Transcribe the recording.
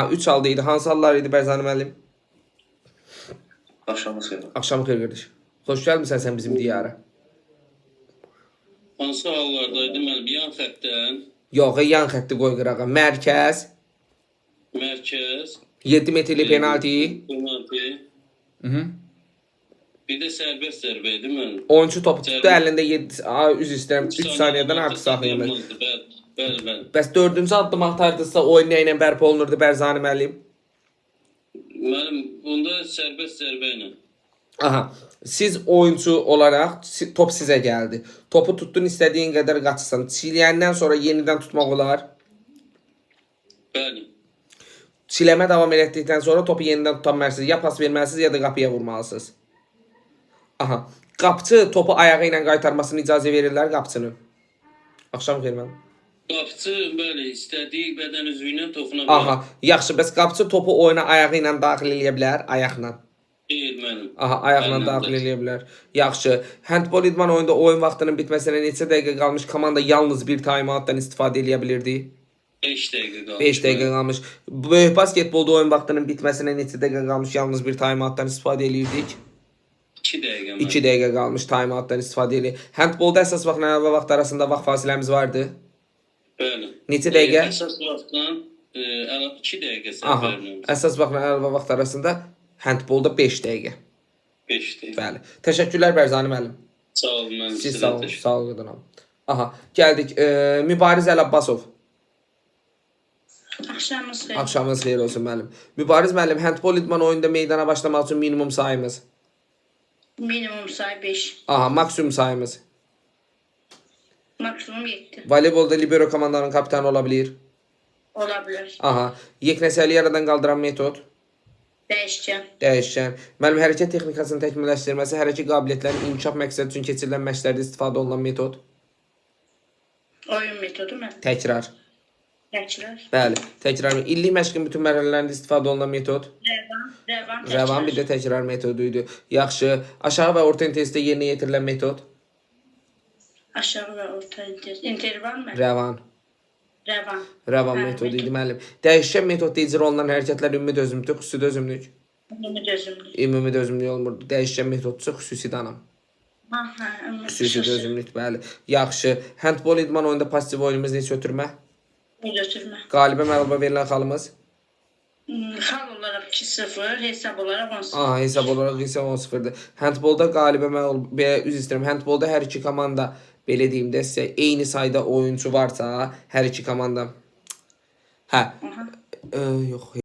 3 aldıydı. Hansı hallar idi Bərzani müəllim? Axşamınız xeyir. Axşam xeyir qardaş. Xoş gəlmisən sən bizim diyara. Hansı hallardaydı mən? Yan xəttdən, Yox, yan xətti qoy qırağa. Mərkəz, mərkəz, 7 metrli penalti. penalti, bir də sərbəst zərbə idi mən. Oyunçu topu tutdu əlində 7 üz istəyirəm 3 saniyədən artıq saxlaya bilməz. Bəli. Bəs 4-cü addım atardısa oyun nə ilə bərpa olunurdu Bərzani müəllim? Mənim bunda sərbəst zərbə ilə. Aha. Siz oyuncu olaraq top sizə gəldi. Topu tutdun, istədiyin qədər qaçırsan. Çiləyəndən sonra yenidən tutmaq olar. Bəli. Çiləmə davam etdikdən sonra topu yenidən tuta bilməlisiniz. Ya pas verməlisiniz, ya da qapıya vurmalısınız. Aha. Qapçı topu ayağı ilə qaytarmasını icazə verirlər qapçının. Axşam xeyir mənim. Qapçı, bəli, istədiyi bədən üzvü ilə toxuna bilər. Aha. Yaxşı, bəs qapçı topu oyuna ayağı ilə daxil eləyə bilər, ayaqla. Deyil mənim. Aha, ayaqla daxil eləyə bilər. Yaxşı. Handball idman oyunda oyun vaxtının bitməsinə neçə dəqiqə qalmış komanda yalnız bir timeoutdan istifadə eləyə bilirdi? 5 dəqiqə qalmış. 5 dəqiqə qalmış. Böyük basketbolda oyun vaxtının bitməsinə neçə dəqiqə qalmış yalnız bir timeoutdan istifadə eləyirdik? 2 dəqiqə. 2 dəqiqə qalmış timeoutdan istifadə eləyir. Handballda əsas vaxtla əlavə vaxt arasında vaxt fasiləmiz vardı. Bəli. Neçə dəqiqə? Əsas vaxtdan 2 dəqiqə Aha. səfərimiz. Əsas vaxtla əlavə vaxt arasında handballda 5 dəqiqə. 5 dəqiqə. Bəli. Təşəkkürlər Bərzani müəllim. Sağ olun mənim. Siz sağ olun. Sağ olun. Aha. Gəldik. Mübariz Əlabbasov. Axşamınız xeyir. Axşamınız xeyir olsun müəllim. Mübariz müəllim, handball idman oyunda meydana başlamaq üçün minimum sayımız. Minimum sayı 5. Aha, maksimum sayımız. Maksimum 7. Voleybolda libero komandanın kapitanı ola bilir. Olabilir. Aha. Yeknəsəli yaradan qaldıran metod. Dəyişkən. Dəyişkən. Müəllim, hərəkət texnikasının təkmilləşdirilməsi, hərəkət qabiliyyətlərinin inkişaf məqsədi üçün keçirilən məşqlərdə istifadə olunan metod. Oyun metodu mu? Təkrar. Təkrar. Bəli, təkrar. İllik məşqin bütün mərhələlərində istifadə olunan metod. Rəvan. Rəvan bir də təkrar metodu idi. Yaxşı. Aşağı və orta intensitə yerinə yetirilən metod. Aşağı və orta interval mı? Rəvan. Rəvan. Rəvan metodu idi müəllim. Dəyişkən metodda icra olunan hərəkətlər ümumi dözümlülük, xüsusi dözümlülük. Ümumi dözümlük. Ümumi dözümlülük olmurdu. Dəyişkən metodsa xüsusi danam. Xüsusi dözümlük, bəli. Yaxşı. Handball idman oyunda pasiv oyunumuz neçə ötürmə? Götürmə. Qalibə məğluba verilən xalımız. Xal olaraq 2-0, hesab olaraq 10-0. Aha, hesab olaraq isə 10-0-dır. Handballda qalibə məğluba, üzr istəyirəm. Handballda hər iki komanda, belə deyim də sizə, eyni sayda oyuncu varsa, hər iki komanda. Hə. Yox.